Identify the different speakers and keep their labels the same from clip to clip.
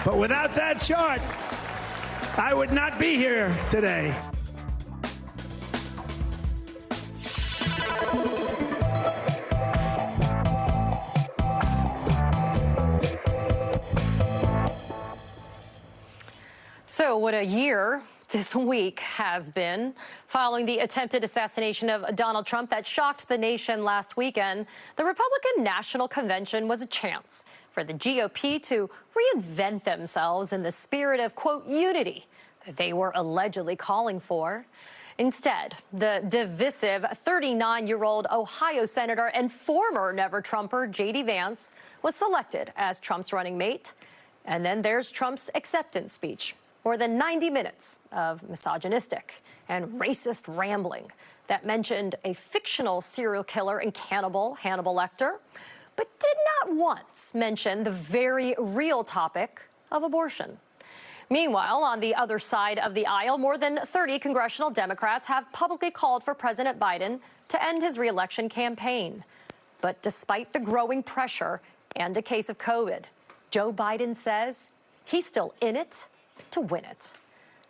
Speaker 1: But without that chart, I would not be here today.
Speaker 2: So what a year this week has been. Following the attempted assassination of Donald Trump that shocked the nation last weekend, the Republican National Convention was a chance for the GOP to reinvent themselves in the spirit of, quote, unity that they were allegedly calling for. Instead, the divisive 39-year-old Ohio senator and former never-Trumper J.D. Vance was selected as Trump's running mate. And then there's Trump's acceptance speech. More than 90 minutes of misogynistic and racist rambling that mentioned a fictional serial killer and cannibal, Hannibal Lecter, but did not once mention the very real topic of abortion. Meanwhile, on the other side of the aisle, more than 30 congressional Democrats have publicly called for President Biden to end his re-election campaign. But despite the growing pressure and a case of COVID, Joe Biden says he's still in it to win it.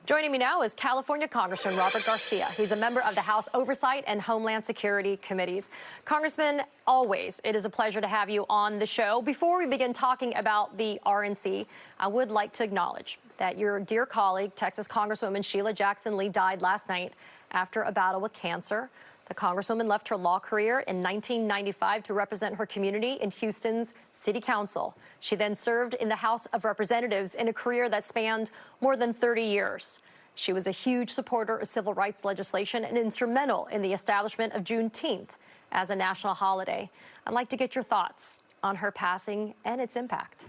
Speaker 2: Joining me now is California Congressman Robert Garcia. He's a member of the House Oversight and Homeland Security Committees. Congressman, always, it is a pleasure to have you on the show. Before we begin talking about the RNC, I would like to acknowledge that your dear colleague, Texas Congresswoman Sheila Jackson Lee, died last night after a battle with cancer. The Congresswoman left her law career in 1995 to represent her community in Houston's City Council. She then served in the House of Representatives in a career that spanned more than 30 years. She was a huge supporter of civil rights legislation and instrumental in the establishment of Juneteenth as a national holiday. I'd like to get your thoughts on her passing and its impact.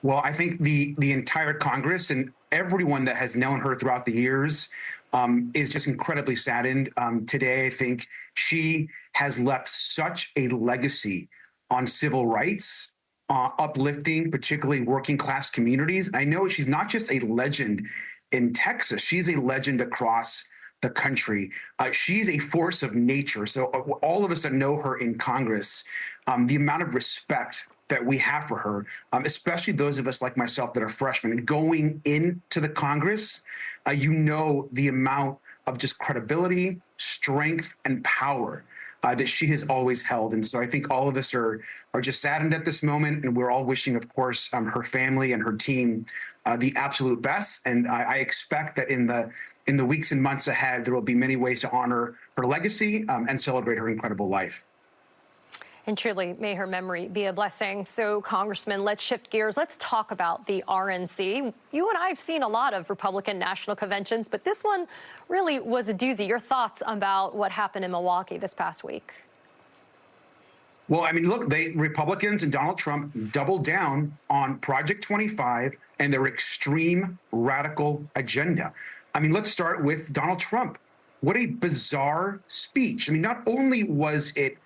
Speaker 3: Well, I think the entire Congress and everyone that has known her throughout the years is just incredibly saddened. Today, I think she has left such a legacy on civil rights, uplifting particularly working class communities. I know she's not just a legend in Texas, she's a legend across the country. She's a force of nature. So all of us that know her in Congress, the amount of respect that we have for her, especially those of us like myself that are freshmen going into the Congress, you know the amount of just credibility, strength, and power that she has always held. And so I think all of us are just saddened at this moment, and we're all wishing, of course, her family and her team the absolute best. And I expect that in the weeks and months ahead, there will be many ways to honor her legacy and celebrate her incredible life.
Speaker 2: And truly, may her memory be a blessing. So, Congressman, let's shift gears. Let's talk about the RNC. You and I have seen a lot of Republican national conventions, but this one really was a doozy. Your thoughts about what happened in Milwaukee this past week?
Speaker 3: Well, I mean, look, Republicans and Donald Trump doubled down on Project 25 and their extreme radical agenda. I mean, let's start with Donald Trump. What a bizarre speech. I mean, not only was it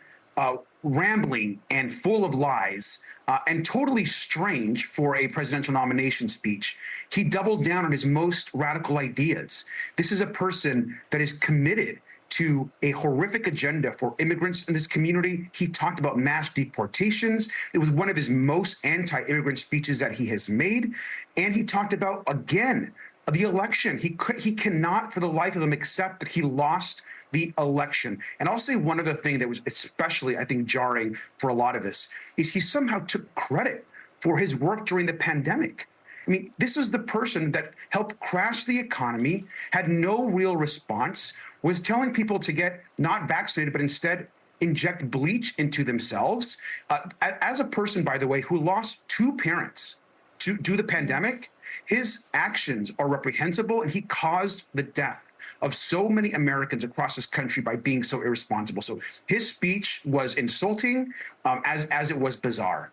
Speaker 3: rambling and full of lies and totally strange for a presidential nomination speech, he doubled down on his most radical ideas. This is a person that is committed to a horrific agenda for immigrants in this community. He talked about mass deportations. It was one of his most anti-immigrant speeches that he has made. And he talked about, again, the election. He cannot for the life of him accept that he lost the election. And I'll say one other thing that was especially, I think, jarring for a lot of us is he somehow took credit for his work during the pandemic. I mean, this is the person that helped crash the economy, had no real response, was telling people to get not vaccinated, but instead inject bleach into themselves. As a person, by the way, who lost two parents to the pandemic, his actions are reprehensible, and he caused the death of so many Americans across this country by being so irresponsible. So his speech was insulting, as it was bizarre.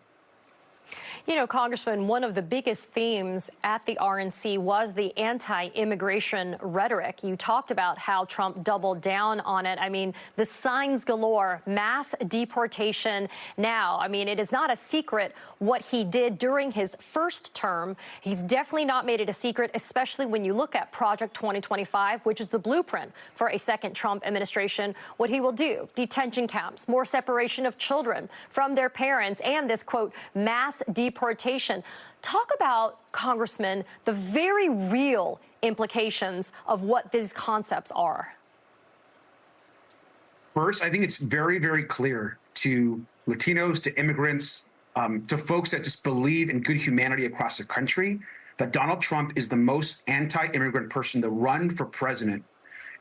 Speaker 2: You know, Congressman, one of the biggest themes at the RNC was the anti-immigration rhetoric. You talked about how Trump doubled down on it. I mean, the signs galore, mass deportation now. I mean, it is not a secret what he did during his first term. He's definitely not made it a secret, especially when you look at Project 2025, which is the blueprint for a second Trump administration. What he will do, detention camps, more separation of children from their parents, and this, quote, mass deportation deportation. Talk about, Congressman, the very real implications of what these concepts are.
Speaker 3: First, I think it's very, very clear to Latinos, to immigrants, to folks that just believe in good humanity across the country, that Donald Trump is the most anti-immigrant person to run for president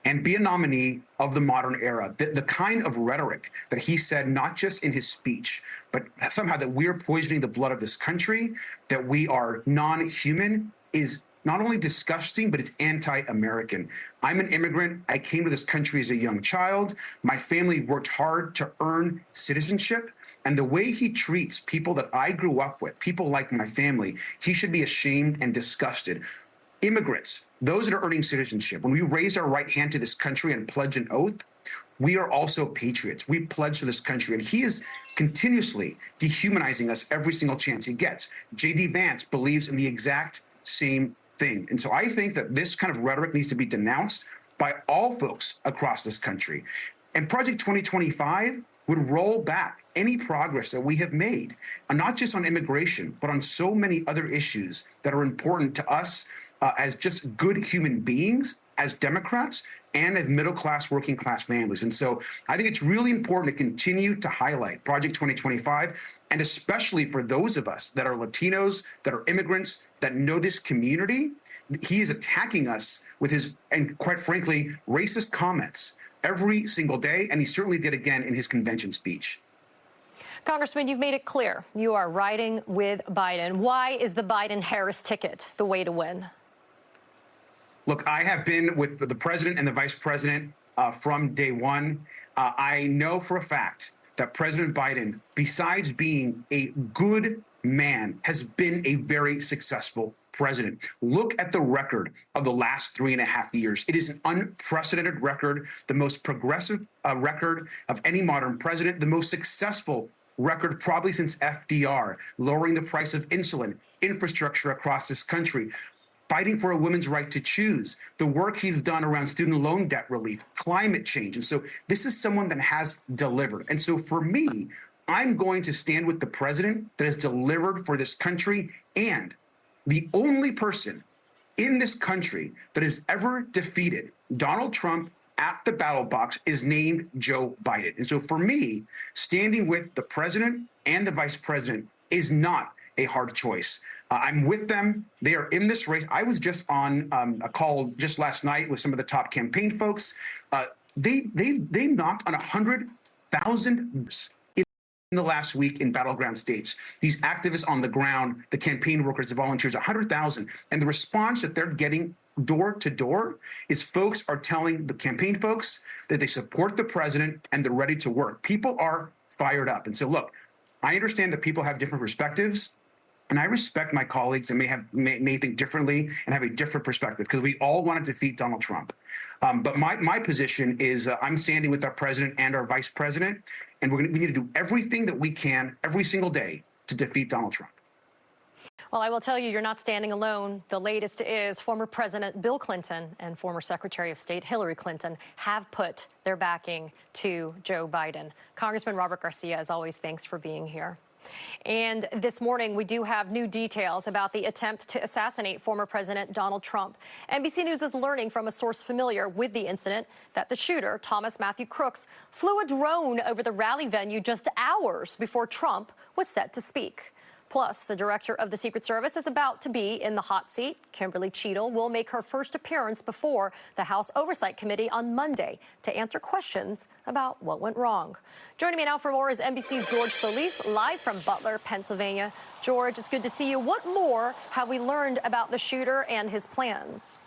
Speaker 3: and be a nominee of the modern era. The kind of rhetoric that he said, not just in his speech, but somehow that we're poisoning the blood of this country, that we are non-human, is not only disgusting, but it's anti-American. I'm an immigrant. I came to this country as a young child. My family worked hard to earn citizenship. And the way he treats people that I grew up with, people like my family, he should be ashamed and disgusted. Immigrants, those that are earning citizenship, when we raise our right hand to this country and pledge an oath, we are also patriots. We pledge to this country. And he is continuously dehumanizing us every single chance he gets. J.D. Vance believes in the exact same thing. And so I think that this kind of rhetoric needs to be denounced by all folks across this country. And Project 2025 would roll back any progress that we have made, and not just on immigration, but on so many other issues that are important to us as just good human beings, as Democrats, and as middle-class, working-class families. And so I think it's really important to continue to highlight Project 2025, and especially for those of us that are Latinos, that are immigrants, that know this community. He is attacking us with his, and quite frankly, racist comments every single day, and he certainly did again in his convention speech.
Speaker 2: Congressman, you've made it clear you are riding with Biden. Why is the Biden-Harris ticket the way to win?
Speaker 3: Look, I have been with the president and the vice president from day one. I know for a fact that President Biden, besides being a good man, has been a very successful president. Look at the record of the last 3.5 years. It is an unprecedented record, the most progressive record of any modern president, the most successful record probably since FDR, lowering the price of insulin, infrastructure across this country, fighting for a woman's right to choose, the work he's done around student loan debt relief, climate change. And so this is someone that has delivered. And so for me, I'm going to stand with the president that has delivered for this country, and the only person in this country that has ever defeated Donald Trump at the ballot box is named Joe Biden. And so for me, standing with the president and the vice president is not a hard choice. I'm with them. They are in this race. I was just on a call just last night with some of the top campaign folks. They knocked on 100,000 in the last week in battleground states. These activists on the ground, the campaign workers, the volunteers, 100,000. And the response that they're getting door to door is folks are telling the campaign folks that they support the president and they're ready to work. People are fired up. And so, look, I understand that people have different perspectives. And I respect my colleagues that may think differently and have a different perspective, because we all want to defeat Donald Trump. But my position is I'm standing with our president and our vice president, and we need to do everything that we can every single day to defeat Donald Trump.
Speaker 2: Well, I will tell you, you're not standing alone. The latest is former President Bill Clinton and former Secretary of State Hillary Clinton have put their backing to Joe Biden. Congressman Robert Garcia, as always, thanks for being here. And this morning, we do have new details about the attempt to assassinate former President Donald Trump. NBC News is learning from a source familiar with the incident that the shooter, Thomas Matthew Crooks, flew a drone over the rally venue just hours before Trump was set to speak. Plus, the director of the Secret Service is about to be in the hot seat. Kimberly Cheadle will make her first appearance before the House Oversight Committee on Monday to answer questions about what went wrong. Joining me now for more is NBC's George Solis, live from Butler, Pennsylvania. George, it's good to see you. What more have we learned about the shooter and his plans?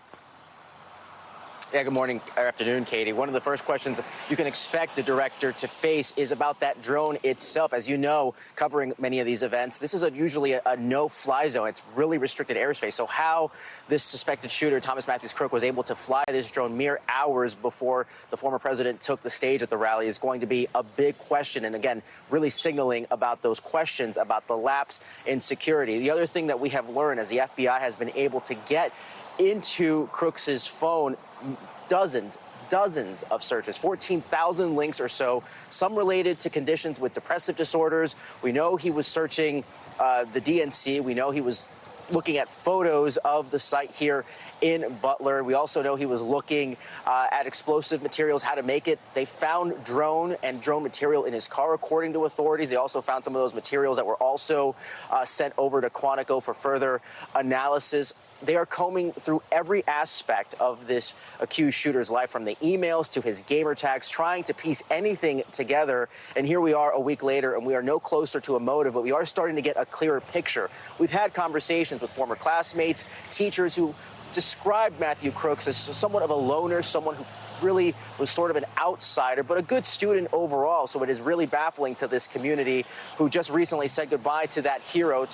Speaker 4: Yeah, good morning or afternoon, Katie. One of the first questions you can expect the director to face is about that drone itself. As you know, covering many of these events, this is usually a no-fly zone. It's really restricted airspace. So how this suspected shooter, Thomas Matthews Crook, was able to fly this drone mere hours before the former president took the stage at the rally is going to be a big question. And again, really signaling about those questions about the lapse in security. The other thing that we have learned as the FBI has been able to get into Crooks's phone, dozens of searches, 14,000 links or so, some related to conditions with depressive disorders. We know he was searching the DNC. We know he was looking at photos of the site here in Butler. We also know he was looking at explosive materials, how to make it. They found drone material in his car, according to authorities. They also found some of those materials that were also sent over to Quantico for further analysis. They are combing through every aspect of this accused shooter's life, from the emails to his gamer tags, trying to piece anything together. And here we are a week later, and we are no closer to a motive, but we are starting to get a clearer picture. We've had conversations with former classmates, teachers who described Matthew Crooks as somewhat of a loner, someone who really was sort of an outsider, but a good student overall. So it is really baffling to this community, who just recently said goodbye to that hero,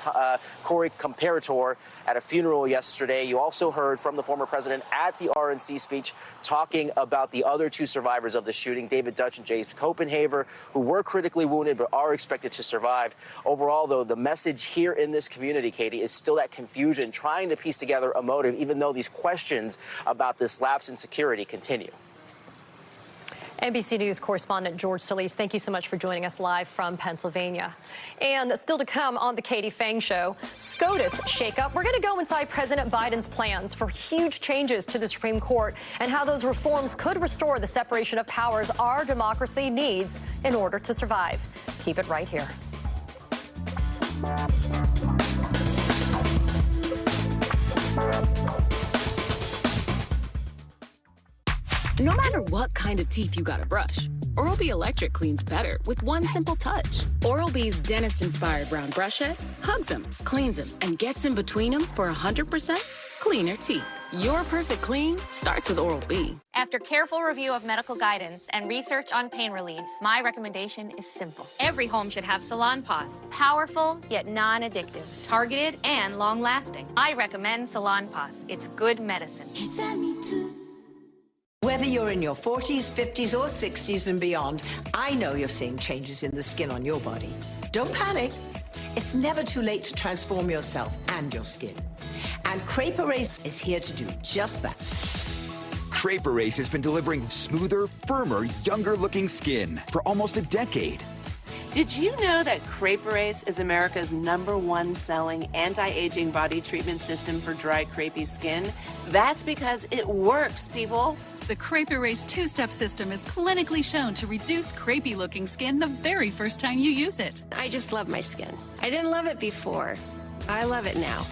Speaker 4: Corey Comparator, at a funeral yesterday. You also heard from the former president at the RNC speech talking about the other two survivors of the shooting, David Dutch and James Copenhaver, who were critically wounded but are expected to survive. Overall, though, the message here in this community, Katie, is still that confusion, trying to piece together a motive, even though these questions about this lapse in security continue.
Speaker 2: NBC News correspondent George Solis, thank you so much for joining us live from Pennsylvania. And still to come on the Katie Phang Show, SCOTUS shakeup. We're going to go inside President Biden's plans for huge changes to the Supreme Court and how those reforms could restore the separation of powers our democracy needs in order to survive. Keep it right here.
Speaker 5: No matter what kind of teeth you gotta brush, Oral-B Electric cleans better with one simple touch. Oral-B's dentist-inspired round brush head hugs them, cleans them, and gets in between them for 100% cleaner teeth. Your perfect clean starts with Oral-B.
Speaker 6: After careful review of medical guidance and research on pain relief, my recommendation is simple. Every home should have Salon Paws. Powerful, yet non-addictive. Targeted and long-lasting. I recommend Salon Paws. It's good medicine.
Speaker 7: Whether you're in your 40s, 50s, or 60s and beyond, I know you're seeing changes in the skin on your body. Don't panic. It's never too late to transform yourself and your skin. And Crepe Erase is here to do just that.
Speaker 8: Crepe Erase has been delivering smoother, firmer, younger-looking skin for almost a decade.
Speaker 9: Did you know that Crepe Erase is America's #1 selling anti-aging body treatment system for dry, crepey skin? That's because it works, people.
Speaker 10: The Crepe Erase two-step system is clinically shown to reduce crepey-looking skin the very first time you use it.
Speaker 11: I just love my skin. I didn't love it before. I love it now.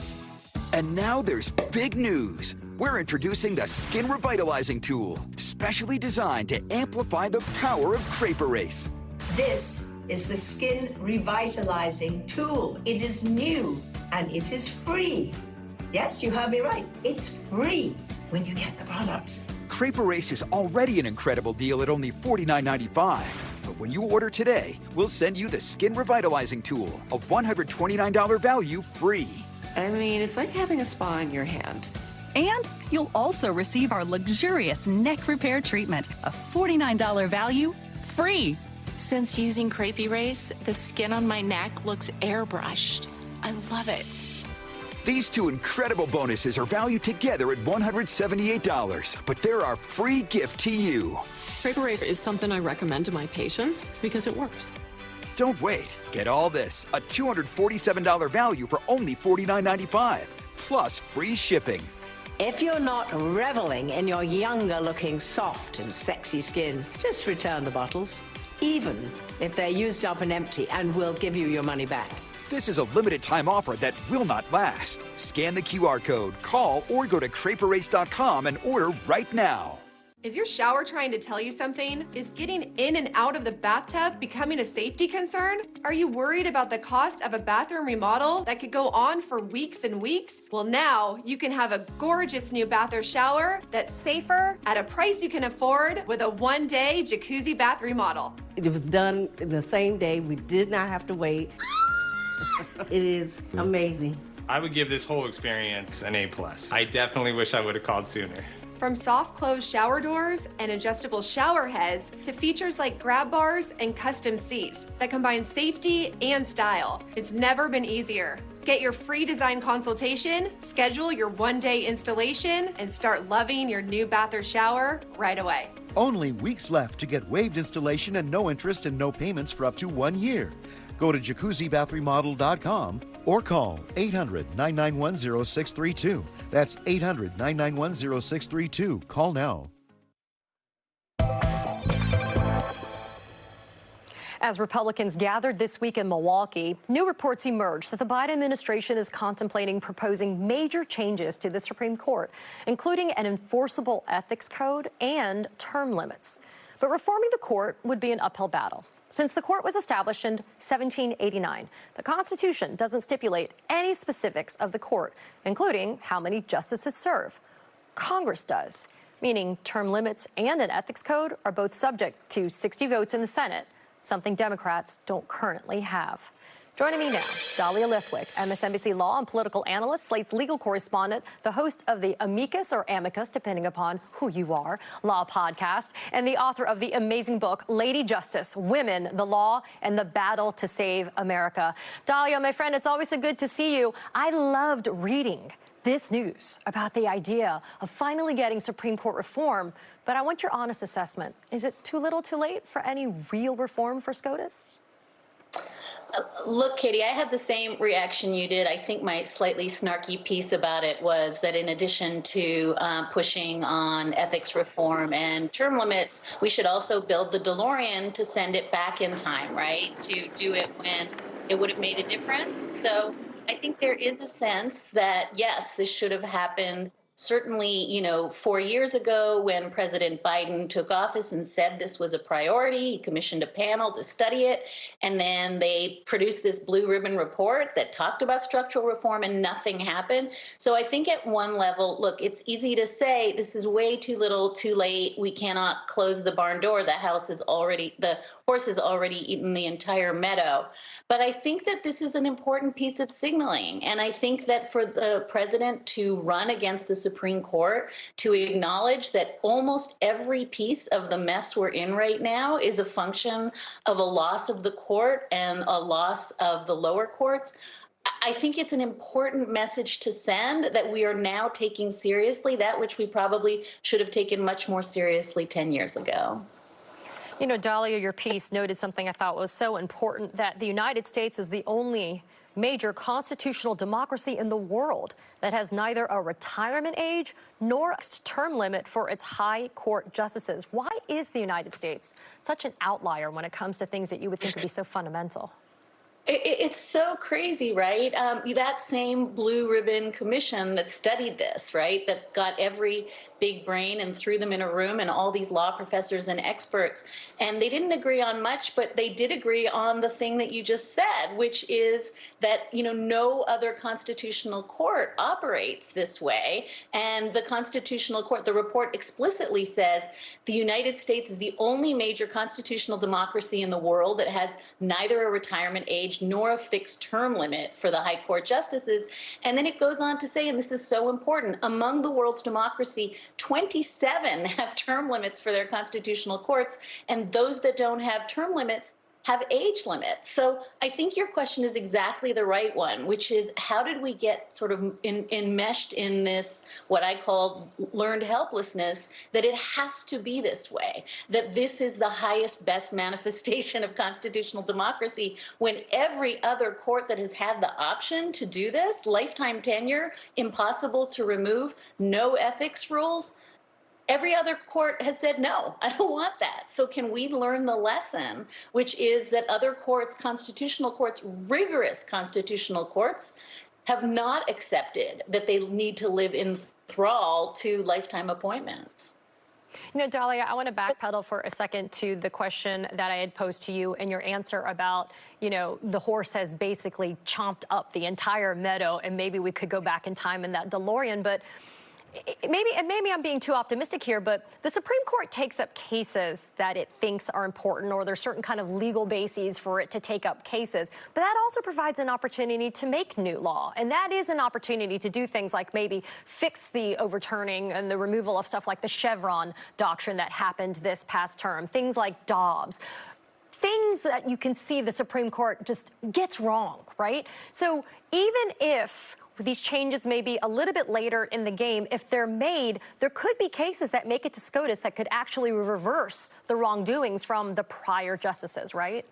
Speaker 8: And now there's big news. We're introducing the Skin Revitalizing Tool, specially designed to amplify the power of Crepe Erase.
Speaker 7: This is the Skin Revitalizing Tool. It is new and it is free. Yes, you heard me right. It's free when you get the products.
Speaker 8: Crepe Erase is already an incredible deal at only $49.95. But when you order today, we'll send you the Skin Revitalizing Tool, a $129 value free.
Speaker 11: I mean, it's like having a spa in your hand.
Speaker 10: And you'll also receive our luxurious neck repair treatment, a $49 value free.
Speaker 11: Since using Crepe Erase, the skin on my neck looks airbrushed. I love it.
Speaker 8: These two incredible bonuses are valued together at $178, but they're our free gift to you.
Speaker 12: Crepe Erase is something I recommend to my patients because it works.
Speaker 8: Don't wait. Get all this, a $247 value for only $49.95, plus free shipping.
Speaker 7: If you're not reveling in your younger-looking, soft and sexy skin, just return the bottles, even if they're used up and empty, and we'll give you your money back.
Speaker 8: This is a limited time offer that will not last. Scan the QR code, call, or go to crepeerase.com and order right now.
Speaker 13: Is your shower trying to tell you something? Is getting in and out of the bathtub becoming a safety concern? Are you worried about the cost of a bathroom remodel that could go on for weeks and weeks? Well, now you can have a gorgeous new bath or shower that's safer at a price you can afford with a one-day jacuzzi bath remodel.
Speaker 14: It was done the same day. We did not have to wait. It is amazing.
Speaker 15: I would give this whole experience an A+. I definitely wish I would have called sooner.
Speaker 13: From soft close shower doors and adjustable shower heads to features like grab bars and custom seats that combine safety and style, it's never been easier. Get your free design consultation, schedule your one-day installation, and start loving your new bath or shower right away.
Speaker 16: Only weeks left to get waived installation and no interest and no payments for up to 1 year. Go to jacuzzibathremodel.com or call 800-991-0632. That's 800-991-0632. Call now.
Speaker 2: As Republicans gathered this week in Milwaukee, new reports emerged that the Biden administration is contemplating proposing major changes to the Supreme Court, including an enforceable ethics code and term limits. But reforming the court would be an uphill battle. Since the court was established in 1789, the Constitution doesn't stipulate any specifics of the court, including how many justices serve. Congress does, meaning term limits and an ethics code are both subject to 60 votes in the Senate, something Democrats don't currently have. Joining me now, Dahlia Lithwick, MSNBC law and political analyst, Slate's legal correspondent, the host of the Amicus or Amicus, depending upon who you are, law podcast, and the author of the amazing book, Lady Justice, Women, the Law, and the Battle to Save America. Dahlia, my friend, it's always so good to see you. I loved reading this news about the idea of finally getting Supreme Court reform, but I want your honest assessment. Is it too little too late for any real reform for SCOTUS?
Speaker 17: Look, Katie, I had the same reaction you did. I think my slightly snarky piece about it was that in addition to pushing on ethics reform and term limits, we should also build the DeLorean to send it back in time, right? To do it when it would have made a difference. So I think there is a sense that, yes, this should have happened. Certainly, 4 years ago when President Biden took office and said this was a priority, he commissioned a panel to study it, and then they produced this blue ribbon report that talked about structural reform and nothing happened. So I think at one level, look, it's easy to say this is way too little, too late. We cannot close the barn door. The horse has already eaten the entire meadow. But I think that this is an important piece of signaling. And I think that for the president to run against the Supreme Court, to acknowledge that almost every piece of the mess we're in right now is a function of a loss of the court and a loss of the lower courts, I think it's an important message to send that we are now taking seriously that which we probably should have taken much more seriously 10 years ago.
Speaker 2: Dahlia, your piece noted something I thought was so important, that the United States is the only major constitutional democracy in the world that has neither a retirement age nor a term limit for its high court justices. Why is the United States such an outlier when it comes to things that you would think would be so fundamental?
Speaker 17: It's so crazy, right? That same blue ribbon commission that studied this, right, that got every big brain and threw them in a room and all these law professors and experts. And they didn't agree on much, but they did agree on the thing that you just said, which is that, no other constitutional court operates this way. And the constitutional court, the report explicitly says the United States is the only major constitutional democracy in the world that has neither a retirement age nor a fixed term limit for the high court justices. And then it goes on to say, and this is so important, among the world's democracy, 27 have term limits for their constitutional courts, and those that don't have term limits have age limits. So I think your question is exactly the right one, which is how did we get sort of enmeshed in this, what I call learned helplessness, that it has to be this way, that this is the highest, best manifestation of constitutional democracy, when every other court that has had the option to do this, lifetime tenure, impossible to remove, no ethics rules, every other court has said, no, I don't want that. So can we learn the lesson, which is that other courts, constitutional courts, rigorous constitutional courts, have not accepted that they need to live in thrall to lifetime appointments?
Speaker 2: Dahlia, I want to backpedal for a second to the question that I had posed to you and your answer about, the horse has basically chomped up the entire meadow and maybe we could go back in time in that DeLorean. But maybe I'm being too optimistic here, but the Supreme Court takes up cases that it thinks are important, or there's certain kind of legal bases for it to take up cases. But that also provides an opportunity to make new law. And that is an opportunity to do things like maybe fix the overturning and the removal of stuff like the Chevron doctrine that happened this past term, things like Dobbs. Things that you can see the Supreme Court just gets wrong, right? So even if these changes may be a little bit later in the game, if they're made, there could be cases that make it to SCOTUS that could actually reverse the wrongdoings from the prior justices, right?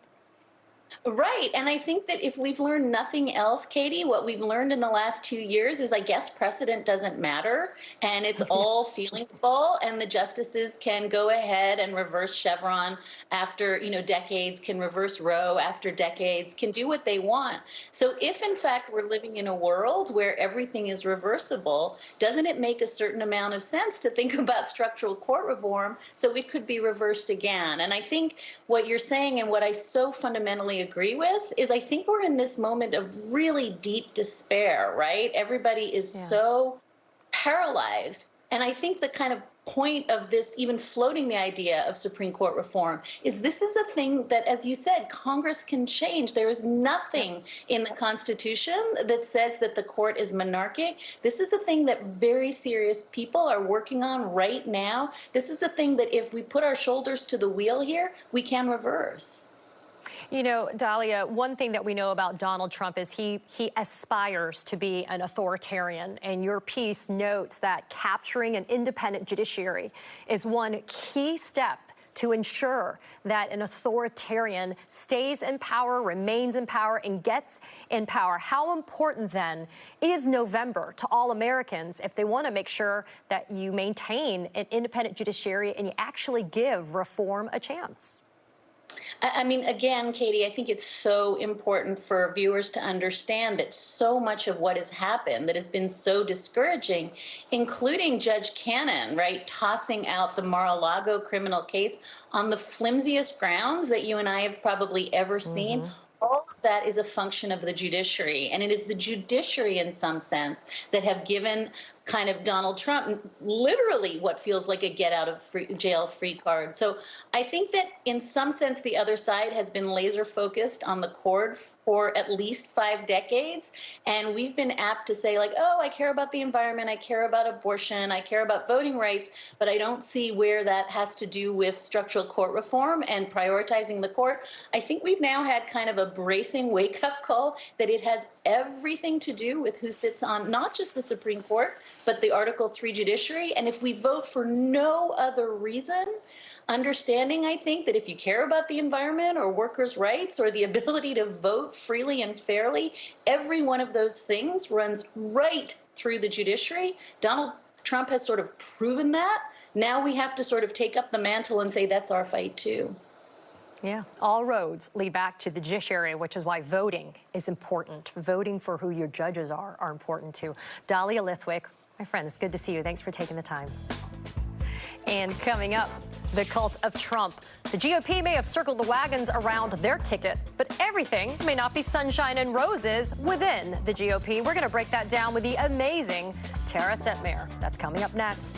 Speaker 17: Right. And I think that if we've learned nothing else, Katie, what we've learned in the last 2 years is I guess precedent doesn't matter and it's all feelings ball, and the justices can go ahead and reverse Chevron after, decades, can reverse Roe after decades, can do what they want. So if in fact we're living in a world where everything is reversible, doesn't it make a certain amount of sense to think about structural court reform so it could be reversed again? And I think what you're saying and what I so fundamentally agree with is I think we're in this moment of really deep despair, right? Everybody is so paralyzed. And I think the kind of point of this, even floating the idea of Supreme Court reform, is this is a thing that, as you said, Congress can change. There is nothing in the Constitution that says that the court is monarchic. This is a thing that very serious people are working on right now. This is a thing that if we put our shoulders to the wheel here, we can reverse.
Speaker 2: Dahlia, one thing that we know about Donald Trump is he aspires to be an authoritarian. And your piece notes that capturing an independent judiciary is one key step to ensure that an authoritarian stays in power, remains in power, and gets in power. How important, then, is November to all Americans if they want to make sure that you maintain an independent judiciary and you actually give reform a chance?
Speaker 17: I mean, again, Katie, I think it's so important for viewers to understand that so much of what has happened that has been so discouraging, including Judge Cannon, right, tossing out the Mar-a-Lago criminal case on the flimsiest grounds that you and I have probably ever seen. All of that is a function of the judiciary, and it is the judiciary in some sense that have given kind of Donald Trump literally what feels like a get out of jail free card. So I think that in some sense the other side has been laser focused on the court for at least 5 decades, and we've been apt to say like, oh, I care about the environment, I care about abortion, I care about voting rights, but I don't see where that has to do with structural court reform and prioritizing the court. I think we've now had kind of a bracing wake-up call that it has everything to do with who sits on not just the Supreme Court, but the Article 3 judiciary. And if we vote for no other reason, understanding, I think, that if you care about the environment or workers' rights or the ability to vote freely and fairly, every one of those things runs right through the judiciary. Donald Trump has sort of proven that. Now we have to sort of take up the mantle and say that's our fight, too.
Speaker 2: Yeah, all roads lead back to the judiciary, which is why voting is important. Voting for who your judges are important, too. Dahlia Lithwick, my friend, it's good to see you. Thanks for taking the time. And coming up, the cult of Trump. The GOP may have circled the wagons around their ticket, but everything may not be sunshine and roses within the GOP. We're going to break that down with the amazing Tara Setmayer. That's coming up next.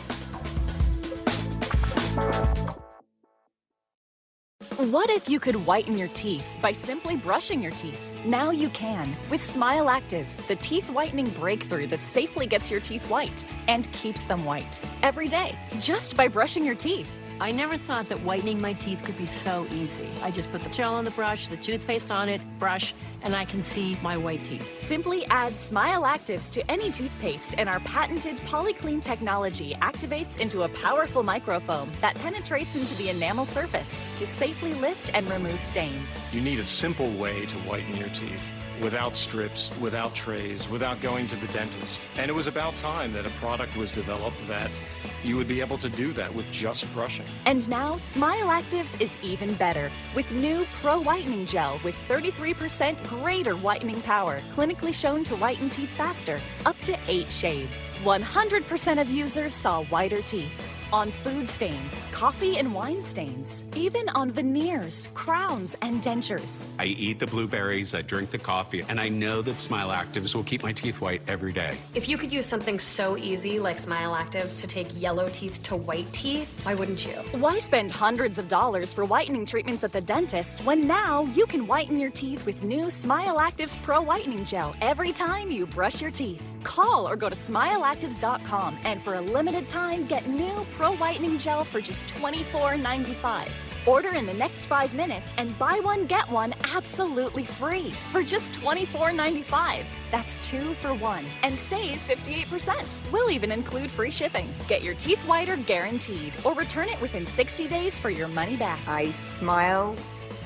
Speaker 18: What if you could whiten your teeth by simply brushing your teeth? Now you can with Smile Actives, the teeth whitening breakthrough that safely gets your teeth white and keeps them white every day just by brushing your teeth.
Speaker 19: I never thought that whitening my teeth could be so easy. I just put the gel on the brush, the toothpaste on it, brush, and I can see my white teeth.
Speaker 18: Simply add Smile Actives to any toothpaste and our patented PolyClean technology activates into a powerful microfoam that penetrates into the enamel surface to safely lift and remove stains.
Speaker 20: You need a simple way to whiten your teeth. Without strips, without trays, without going to the dentist. And it was about time that a product was developed that you would be able to do that with just brushing.
Speaker 18: And now Smile Actives is even better with new Pro Whitening Gel with 33% greater whitening power, clinically shown to whiten teeth faster, up to 8 shades. 100% of users saw whiter teeth. On food stains, coffee and wine stains, even on veneers, crowns, and dentures.
Speaker 21: I eat the blueberries, I drink the coffee, and I know that Smile Actives will keep my teeth white every day.
Speaker 22: If you could use something so easy like Smile Actives to take yellow teeth to white teeth, why wouldn't you?
Speaker 18: Why spend hundreds of dollars for whitening treatments at the dentist when now you can whiten your teeth with new Smile Actives Pro Whitening Gel every time you brush your teeth? Call or go to smileactives.com and for a limited time get new Pro Whitening Gel for just $24.95. Order in the next 5 minutes and buy one, get one absolutely free for just $24.95. That's 2 for 1 and save 58%. We'll even include free shipping. Get your teeth whiter guaranteed or return it within 60 days for your money back.
Speaker 23: I smile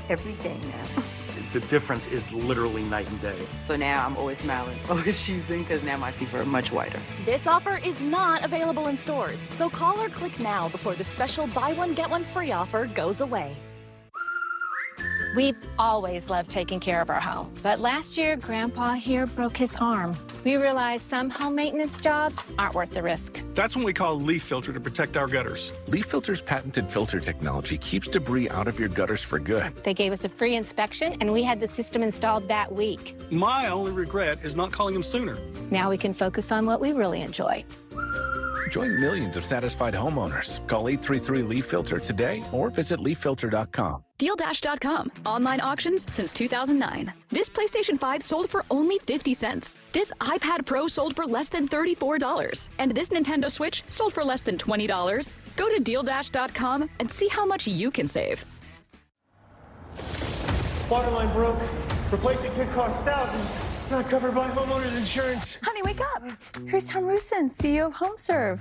Speaker 23: every day now.
Speaker 1: The difference is literally night and day.
Speaker 3: So now I'm always smiling, always choosing, because now my teeth are much whiter.
Speaker 18: This offer is not available in stores, so call or click now before the special buy one, get one free offer goes away.
Speaker 23: We've always loved taking care of our home, but last year, Grandpa here broke his arm. We realized some home maintenance jobs aren't worth the risk.
Speaker 20: That's when we call Leaf Filter to protect our gutters.
Speaker 24: Leaf Filter's patented filter technology keeps debris out of your gutters for good.
Speaker 23: They gave us a free inspection, and we had the system installed that week.
Speaker 20: My only regret is not calling them sooner.
Speaker 23: Now we can focus on what we really enjoy.
Speaker 24: Join millions of satisfied homeowners. Call 833-LEAF-FILTER today or visit leaffilter.com.
Speaker 25: DealDash.com. Online auctions since 2009. This PlayStation 5 sold for only 50 cents. This iPad Pro sold for less than $34. And this Nintendo Switch sold for less than $20. Go to DealDash.com and see how much you can save.
Speaker 1: Waterline broke. Replacing kit costs thousands. Not covered by homeowners insurance.
Speaker 26: Honey, wake up. Here's Tom Rusin, CEO of HomeServe.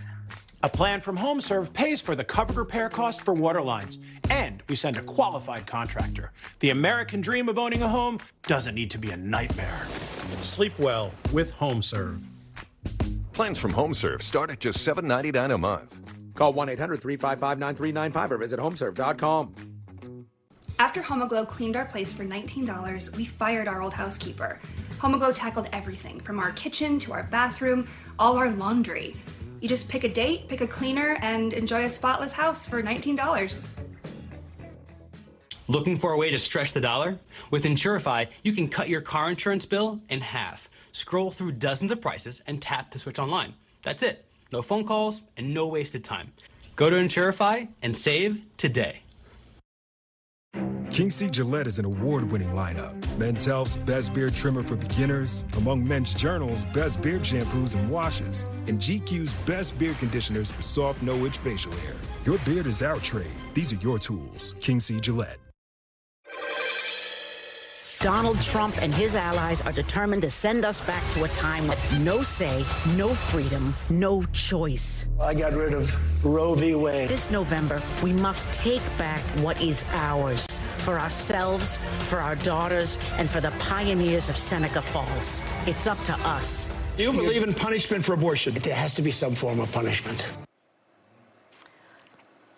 Speaker 27: A plan from HomeServe pays for the covered repair cost for water lines, and we send a qualified contractor. The American dream of owning a home doesn't need to be a nightmare. Sleep well with HomeServe.
Speaker 28: Plans from HomeServe start at just $7.99 a month.
Speaker 29: Call 1-800-355-9395 or visit homeserve.com.
Speaker 30: After HomeAglow cleaned our place for $19, we fired our old housekeeper. HomeAglow tackled everything, from our kitchen to our bathroom, all our laundry. You just pick a date, pick a cleaner, and enjoy a spotless house for $19.
Speaker 31: Looking for a way to stretch the dollar? With Insurify, you can cut your car insurance bill in half. Scroll through dozens of prices and tap to switch online. That's it. No phone calls and no wasted time. Go to Insurify and save today.
Speaker 32: King C. Gillette is an award-winning lineup. Men's Health's best beard trimmer for beginners, among Men's Journal's best beard shampoos and washes, and GQ's best beard conditioners for soft, no-itch facial hair. Your beard is our trade. These are your tools. King C. Gillette.
Speaker 33: Donald Trump and his allies are determined to send us back to a time with no say, no freedom, no choice.
Speaker 34: I got rid of Roe v. Wade.
Speaker 33: This November, we must take back what is ours for ourselves, for our daughters, and for the pioneers of Seneca Falls. It's up to us.
Speaker 34: Do you believe in punishment for abortion? There has to be some form of punishment.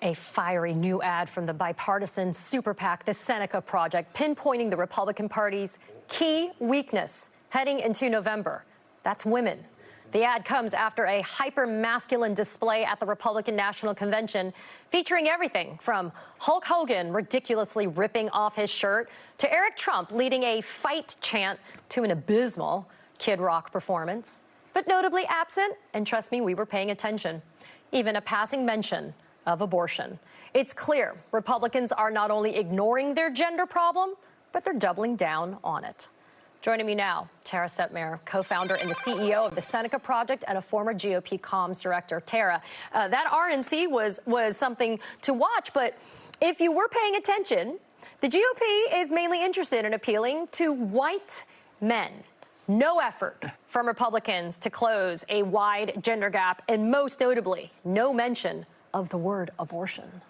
Speaker 2: A fiery new ad from the bipartisan super PAC, the Seneca Project, pinpointing the Republican Party's key weakness heading into November. That's women. The ad comes after a hyper-masculine display at the Republican National Convention featuring everything from Hulk Hogan ridiculously ripping off his shirt to Eric Trump leading a fight chant to an abysmal Kid Rock performance. But notably absent, and trust me, we were paying attention, even a passing mention of abortion. It's clear Republicans are not only ignoring their gender problem, but they're doubling down on it. Joining me now, Tara Setmayer, co-founder and the CEO of the Seneca Project and a former GOP comms director. Tara, that RNC was something to watch, but if you were paying attention, the GOP is mainly interested in appealing to white men. No effort from Republicans to close a wide gender gap, and most notably, no mention of the word abortion.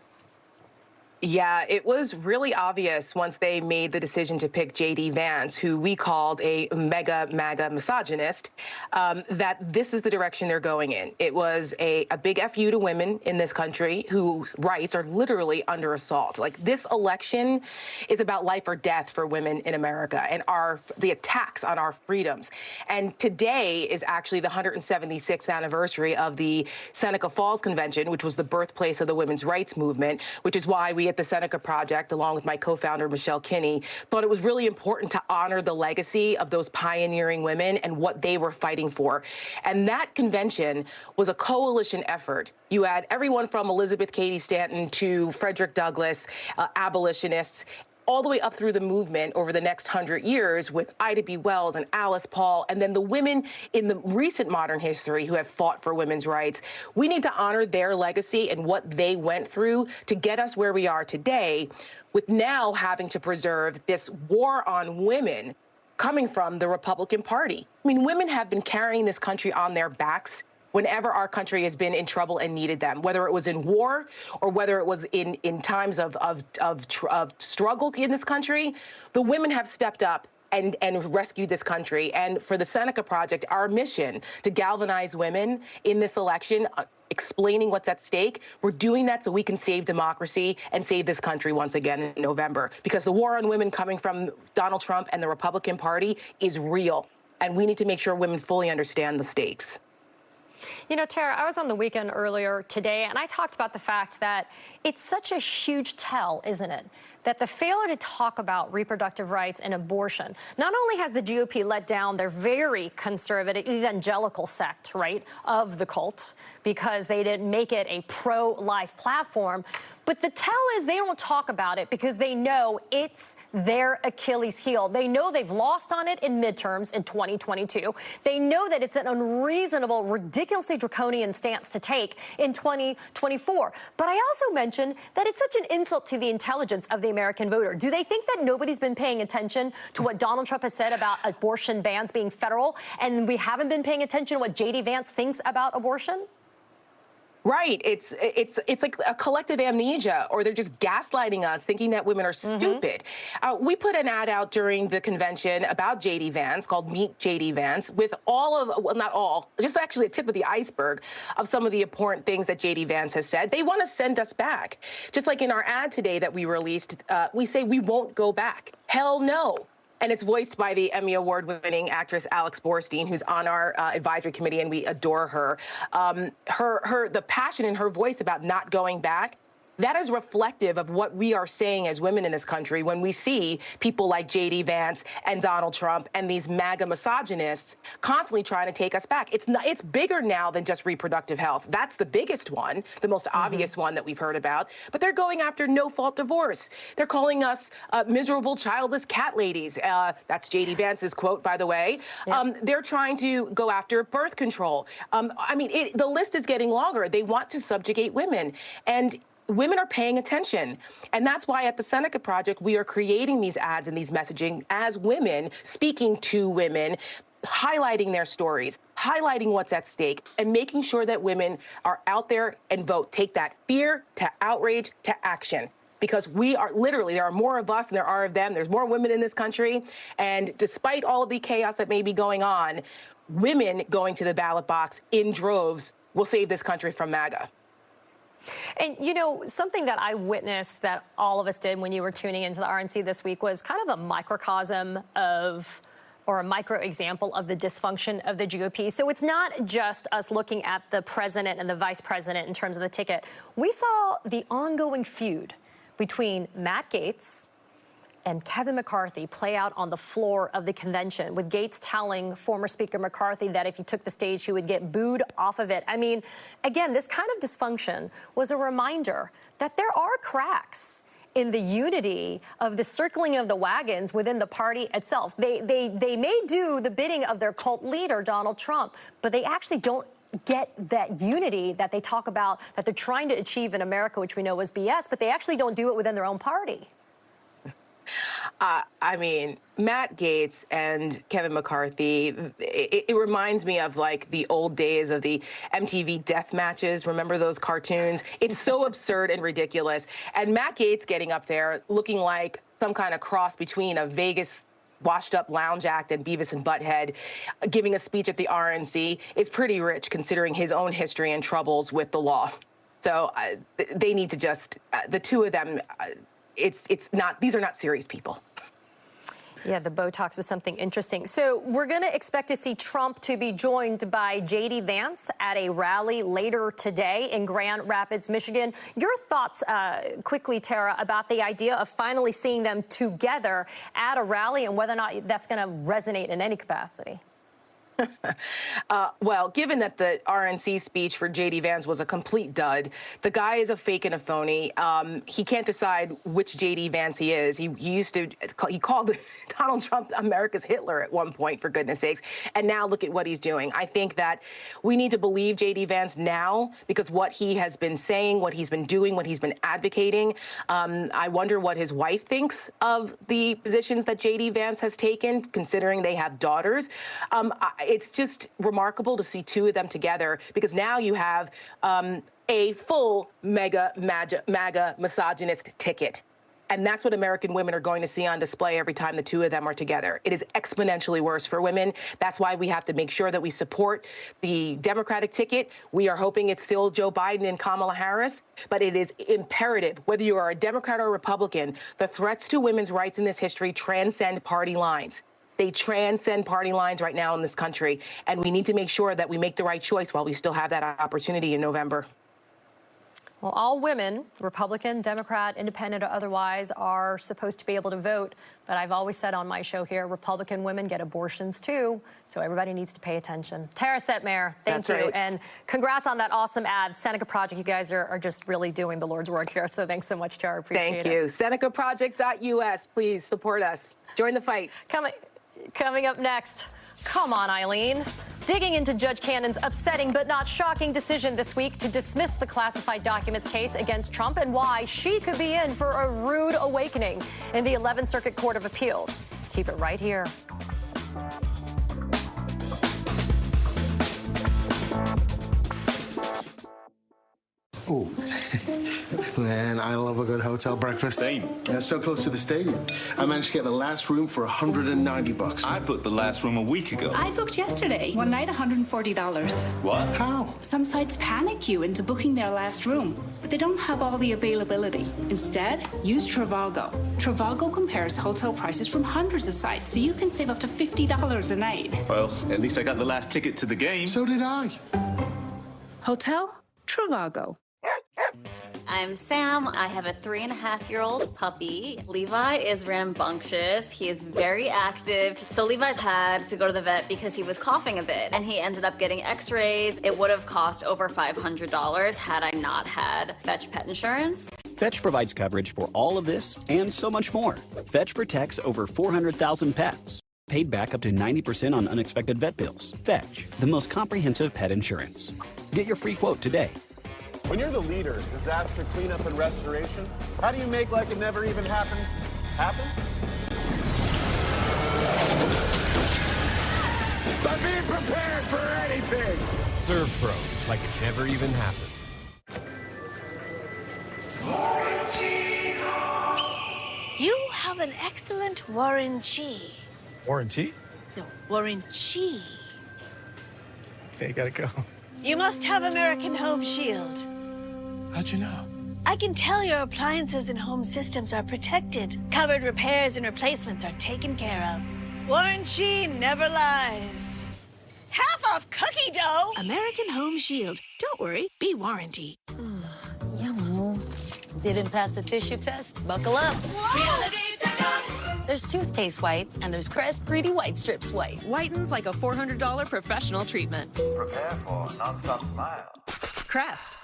Speaker 35: Yeah, it was really obvious once they made the decision to pick J.D. Vance, who we called a MAGA misogynist, that this is the direction they're going in. It was a big FU to women in this country whose rights are literally under assault. Like, this election is about life or death for women in America and the attacks on our freedoms. And today is actually the 176th anniversary of the Seneca Falls Convention, which was the birthplace of the women's rights movement, which is why we at the Seneca Project, along with my co-founder, Michelle Kinney, thought it was really important to honor the legacy of those pioneering women and what they were fighting for. And that convention was a coalition effort. You had everyone from Elizabeth Cady Stanton to Frederick Douglass, abolitionists, all the way up through the movement over the next 100 years with Ida B. Wells and Alice Paul, and then the women in the recent modern history who have fought for women's rights. We need to honor their legacy and what they went through to get us where we are today, with now having to preserve this war on women coming from the Republican Party. I mean, women have been carrying this country on their backs whenever our country has been in trouble and needed them, whether it was in war or whether it was in times of struggle in this country. The women have stepped up and rescued this country. And for the Seneca Project, our mission to galvanize women in this election, explaining what's at stake, we're doing that so we can save democracy and save this country once again in November. Because the war on women coming from Donald Trump and the Republican Party is real. And we need to make sure women fully understand the stakes.
Speaker 2: You know, Tara, I was on The Weekend earlier today, and I talked about the fact that it's such a huge tell, isn't it, that the failure to talk about reproductive rights and abortion, not only has the GOP let down their very conservative evangelical sect, right, of the cult, because they didn't make it a pro-life platform, but the tell is they don't talk about it because they know it's their Achilles heel. They know they've lost on it in midterms in 2022. They know that it's an unreasonable, ridiculously draconian stance to take in 2024. But I also mentioned that it's such an insult to the intelligence of the American voter. Do they think that nobody's been paying attention to what Donald Trump has said about abortion bans being federal, and we haven't been paying attention to what J.D. Vance thinks about abortion?
Speaker 35: Right. It's like a collective amnesia, or they're just gaslighting us, thinking that women are stupid. We put an ad out during the convention about J.D. Vance called Meet J.D. Vance with all of, well, not all, just actually a tip of the iceberg of some of the important things that J.D. Vance has said. They want to send us back. Just like in our ad today that we released, we say we won't go back. Hell no. And it's voiced by the Emmy Award-winning actress Alex Borstein, who's on our advisory committee, and we adore her. The passion in her voice about not going back, that is reflective of what we are saying as women in this country when we see people like J.D. Vance and Donald Trump and these MAGA misogynists constantly trying to take us back. It's bigger now than just reproductive health. That's the biggest one, the most obvious one that we've heard about. But they're going after no-fault divorce. They're calling us miserable, childless cat ladies. That's J.D. Vance's quote, by the way. Yep. They're trying to go after birth control. I mean, the list is getting longer. They want to subjugate women. And women are paying attention. And that's why at the Seneca Project, we are creating these ads and these messaging as women, speaking to women, highlighting their stories, highlighting what's at stake, and making sure that women are out there and vote. Take that fear to outrage to action. Because we are literally, there are more of us than there are of them. There's more women in this country. And despite all of the chaos that may be going on, women going to the ballot box in droves will save this country from MAGA.
Speaker 2: And, you know, something that I witnessed that all of us did when you were tuning into the RNC this week was kind of a microcosm of, or a micro example of the dysfunction of the GOP. So it's not just us looking at the president and the vice president in terms of the ticket. We saw the ongoing feud between Matt Gaetz and Kevin McCarthy play out on the floor of the convention, with Gaetz telling former Speaker McCarthy that if he took the stage, he would get booed off of it. I mean, again, this kind of dysfunction was a reminder that there are cracks in the unity of the circling of the wagons within the party itself. They may do the bidding of their cult leader, Donald Trump, but they actually don't get that unity that they talk about, that they're trying to achieve in America, which we know is BS, but they actually don't do it within their own party.
Speaker 35: I mean, Matt Gaetz and Kevin McCarthy, it reminds me of like the old days of the MTV death matches. Remember those cartoons? It's so absurd and ridiculous. And Matt Gaetz getting up there looking like some kind of cross between a Vegas washed-up lounge act and Beavis and Butthead, giving a speech at the RNC is pretty rich considering his own history and troubles with the law. So they need to just, the two of them, these are not serious people.
Speaker 2: Yeah, the Botox was something interesting. So we're going to expect to see Trump to be joined by J.D. Vance at a rally later today in Grand Rapids, Michigan. Your thoughts quickly, Tara, about the idea of finally seeing them together at a rally and whether or not that's going to resonate in any capacity.
Speaker 35: Well, given that the RNC speech for J.D. Vance was a complete dud, the guy is a fake and a phony. He can't decide which J.D. Vance he is. He called Donald Trump America's Hitler at one point, for goodness sakes. And now look at what he's doing. I think that we need to believe J.D. Vance now because what he has been saying, what he's been doing, what he's been advocating. I wonder what his wife thinks of the positions that J.D. Vance has taken, considering they have daughters. It's just remarkable to see two of them together, because now you have a full MAGA misogynist ticket. And that's what American women are going to see on display every time the two of them are together. It is exponentially worse for women. That's why we have to make sure that we support the Democratic ticket. We are hoping it's still Joe Biden and Kamala Harris, but it is imperative, whether you are a Democrat or a Republican, the threats to women's rights in this history transcend party lines. They transcend party lines right now in this country, and we need to make sure that we make the right choice while we still have that opportunity in November.
Speaker 2: Well, all women, Republican, Democrat, Independent, or otherwise, are supposed to be able to vote. But I've always said on my show here, Republican women get abortions too. So everybody needs to pay attention. Tara Setmayer, thank you.
Speaker 35: Right.
Speaker 2: And congrats on that awesome ad. Seneca Project, you guys are just really doing the Lord's work here. So thanks so much, Tara. Appreciate it.
Speaker 35: Thank you. SenecaProject.us. Please support us. Join the fight.
Speaker 2: Coming up next. Come on, Eileen. Digging into Judge Cannon's upsetting but not shocking decision this week to dismiss the classified documents case against Trump, and why she could be in for a rude awakening in the 11th Circuit Court of Appeals. Keep it right here.
Speaker 4: Oh, man, I love a good hotel breakfast.
Speaker 5: Same.
Speaker 4: Yeah, so close to the stadium. I managed to get the last room for $190.
Speaker 5: I booked the last room a week ago.
Speaker 6: I booked yesterday. One night, $140.
Speaker 5: What?
Speaker 4: How?
Speaker 6: Some sites panic you into booking their last room, but they don't have all the availability. Instead, use Trivago. Trivago compares hotel prices from hundreds of sites, so you can save up to $50 a night.
Speaker 5: Well, at least I got the last ticket to the game.
Speaker 4: So did I.
Speaker 6: Hotel Trivago.
Speaker 7: I'm Sam. I have a 3.5-year-old puppy. Levi is rambunctious. He is very active. So Levi's had to go to the vet because he was coughing a bit, and he ended up getting x-rays. It would have cost over $500 had I not had Fetch pet insurance.
Speaker 8: Fetch provides coverage for all of this and so much more. Fetch protects over 400,000 pets. Paid back up to 90% on unexpected vet bills. Fetch, the most comprehensive pet insurance. Get your free quote today.
Speaker 9: When you're the leader in disaster cleanup and restoration, how do you make like it never even happened happen?
Speaker 1: By being prepared for anything.
Speaker 10: Serve Pro, like it never even happened.
Speaker 11: You have an excellent warranty.
Speaker 10: Warranty?
Speaker 11: No, warranty.
Speaker 10: Okay, gotta go.
Speaker 11: You must have American Home Shield.
Speaker 10: How'd you know?
Speaker 11: I can tell your appliances and home systems are protected. Covered repairs and replacements are taken care of. Warranty never lies. Half off cookie dough. American Home Shield. Don't worry, be warranty.
Speaker 12: Yellow. Didn't pass the tissue test? Buckle up.
Speaker 11: Reality checkup.
Speaker 12: There's toothpaste white, and there's Crest 3D White Strips white.
Speaker 13: Whitens like a $400 professional treatment.
Speaker 14: Prepare for a non-stop smile.
Speaker 13: Crest.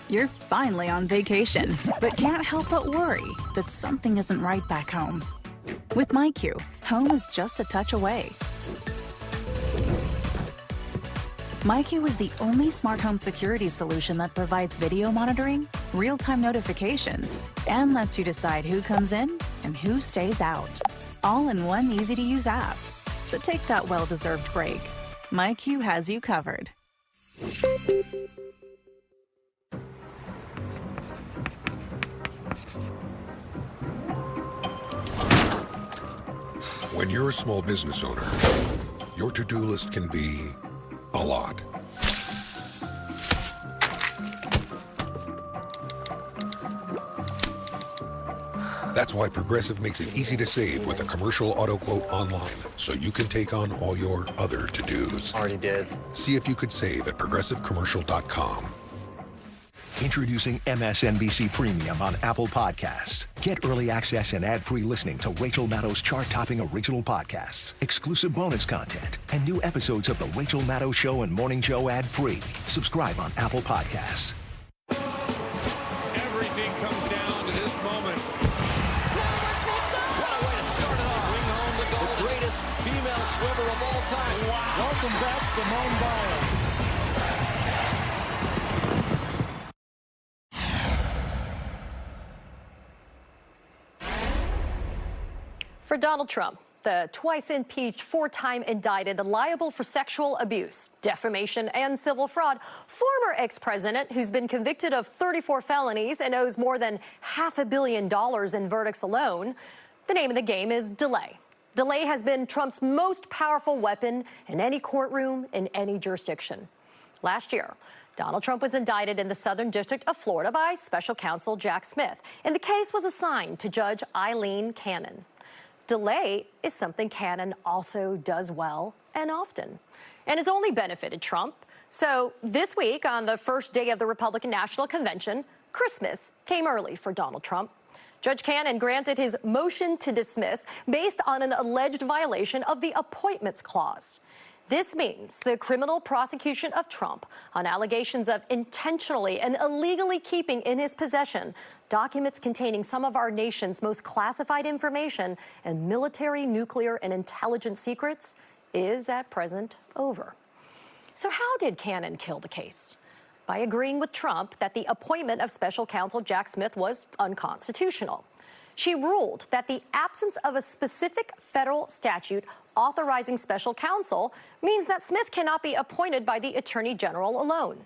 Speaker 15: You're finally on vacation, but can't help but worry that something isn't right back home. With MyQ, home is just a touch away. MyQ is the only smart home security solution that provides video monitoring, real-time notifications, and lets you decide who comes in and who stays out, all in one easy-to-use app. So take that well-deserved break. MyQ has you covered.
Speaker 16: When you're a small business owner, your to-do list can be a lot. That's why Progressive makes it easy to save with a commercial auto quote online, so you can take on all your other to-dos.
Speaker 17: Already did.
Speaker 16: See if you could save at progressivecommercial.com.
Speaker 19: Introducing MSNBC Premium on Apple Podcasts. Get early access and ad-free listening to Rachel Maddow's chart-topping original podcasts, exclusive bonus content, and new episodes of The Rachel Maddow Show and Morning Joe ad-free. Subscribe on Apple Podcasts.
Speaker 20: Everything comes down to this moment.
Speaker 36: What a way to start it off. Bring home the gold. The greatest female swimmer of all time. Wow. Welcome back, Simone Biles.
Speaker 2: For Donald Trump, The twice impeached, four-time indicted, liable for sexual abuse, defamation, and civil fraud, former ex-president who's been convicted of 34 felonies and owes more than $500 million in verdicts alone. The name of the game is delay. Delay has been Trump's most powerful weapon in any courtroom, in any jurisdiction. Last year, Donald Trump was indicted in the Southern District of Florida by special counsel Jack Smith, and the case was assigned to Judge Eileen Cannon. Delay is something Cannon also does well and often, and has only benefited Trump. So this week, on the first day of the Republican National Convention, Christmas came early for Donald Trump. Judge Cannon granted his motion to dismiss based on an alleged violation of the Appointments Clause. This means the criminal prosecution of Trump on allegations of intentionally and illegally keeping in his possession documents containing some of our nation's most classified information and military, nuclear, and intelligence secrets is at present over. So how did Cannon kill the case? By agreeing with Trump that the appointment of special counsel Jack Smith was unconstitutional. She ruled that the absence of a specific federal statute authorizing special counsel means that Smith cannot be appointed by the Attorney General alone.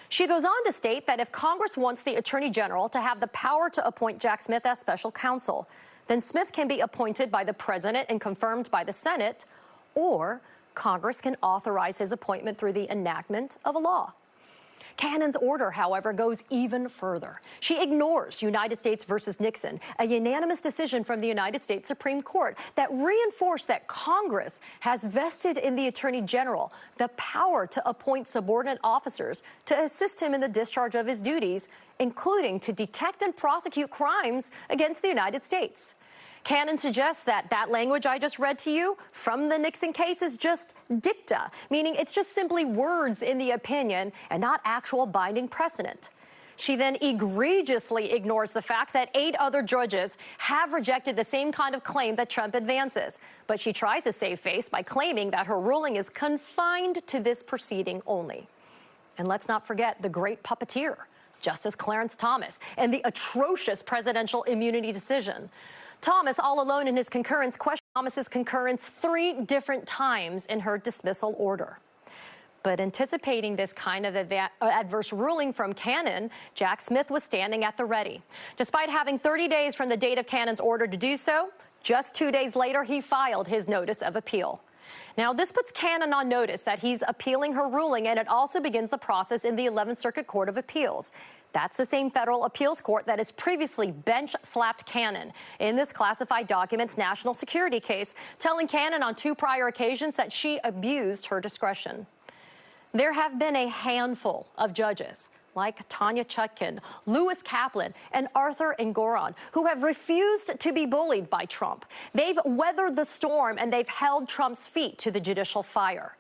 Speaker 2: She goes on to state that if Congress wants the Attorney General to have the power to appoint Jack Smith as special counsel, then Smith can be appointed by the President and confirmed by the Senate, or Congress can authorize his appointment through the enactment of a law. Cannon's order, however, goes even further. She ignores United States versus Nixon, a unanimous decision from the United States Supreme Court that reinforced that Congress has vested in the Attorney General the power to appoint subordinate officers to assist him in the discharge of his duties, including to detect and prosecute crimes against the United States. Cannon suggests that that language I just read to you from the Nixon case is just dicta, meaning it's just simply words in the opinion and not actual binding precedent. She then egregiously ignores the fact that 8 other judges have rejected the same kind of claim that Trump advances. But she tries to save face by claiming that her ruling is confined to this proceeding only. And let's not forget the great puppeteer, Justice Clarence Thomas, and the atrocious presidential immunity decision. Thomas, all alone in his concurrence, questioned Thomas's concurrence 3 different times in her dismissal order. But anticipating this kind of adverse ruling from Cannon, Jack Smith was standing at the ready. Despite having 30 days from the date of Cannon's order to do so, just 2 days later, he filed his notice of appeal. Now, this puts Cannon on notice that he's appealing her ruling, and it also begins the process in the 11th Circuit Court of Appeals. That's the same federal appeals court that has previously bench-slapped Cannon in this classified documents national security case, telling Cannon on 2 prior occasions that she abused her discretion. There have been a handful of judges, like Tanya Chutkan, Lewis Kaplan, and Arthur Engoron, who have refused to be bullied by Trump. They've weathered the storm, and they've held Trump's feet to the judicial fire.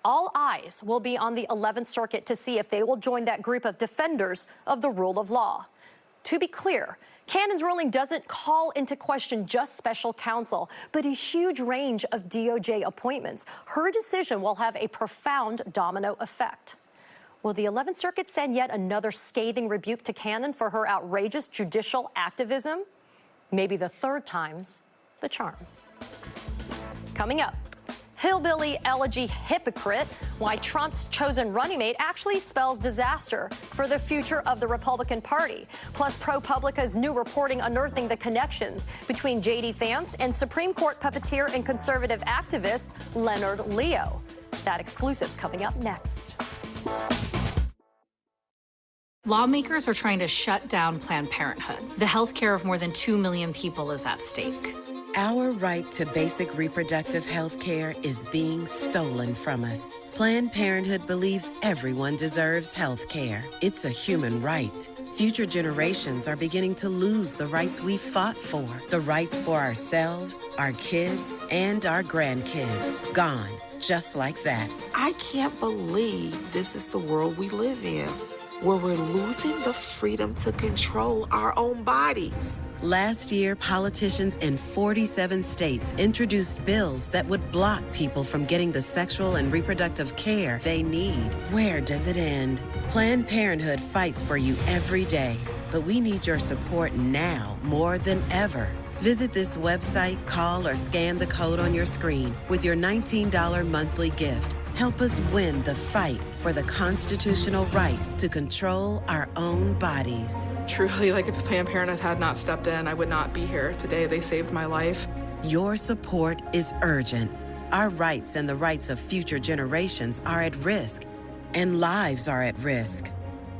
Speaker 2: All eyes will be on the 11th Circuit to see if they will join that group of defenders of the rule of law. To be clear, Cannon's ruling doesn't call into question just special counsel, but a huge range of DOJ appointments. Her decision will have a profound domino effect. Will the 11th Circuit send yet another scathing rebuke to Cannon for her outrageous judicial activism? Maybe the 3rd time's the charm. Coming up, hillbilly elegy hypocrite, why Trump's chosen running mate actually spells disaster for the future of the Republican Party. Plus, ProPublica's new reporting unearthing the connections between J.D. Vance and Supreme Court puppeteer and conservative activist Leonard Leo. That exclusive's coming up next.
Speaker 3: Lawmakers are trying to shut down Planned Parenthood. The health care of more than 2 million people is at stake.
Speaker 17: Our right to basic reproductive health care is being stolen from us. Planned Parenthood believes everyone deserves health care. It's a human right. Future generations are beginning to lose the rights we fought for. The rights for ourselves, our kids, and our grandkids. Gone, just like that.
Speaker 18: I can't believe this is the world we live in, where we're losing the freedom to control our own bodies.
Speaker 17: Last year, politicians in 47 states introduced bills that would block people from getting the sexual and reproductive care they need. Where does it end? Planned Parenthood fights for you every day, but we need your support now more than ever. Visit this website, call, or scan the code on your screen with your $19 monthly gift. Help us win the fight for the constitutional right to control our own bodies.
Speaker 5: Truly, like if Planned Parenthood had not stepped in, I would not be here today. They saved my life.
Speaker 17: Your support is urgent. Our rights and the rights of future generations are at risk, and lives are at risk.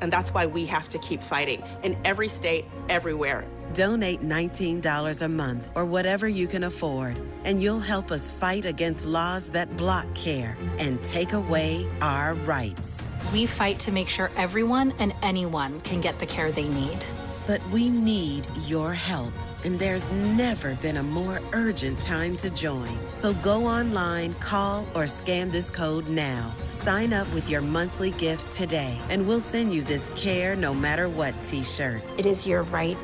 Speaker 5: And that's why we have to keep fighting in every state, everywhere.
Speaker 17: Donate $19 a month or whatever you can afford, and you'll help us fight against laws that block care and take away our rights.
Speaker 3: We fight to make sure everyone and anyone can get the care they need.
Speaker 17: But we need your help, and there's never been a more urgent time to join. So go online, call, or scan this code now. Sign up with your monthly gift today, and we'll send you this Care No Matter What t-shirt.
Speaker 21: It is your right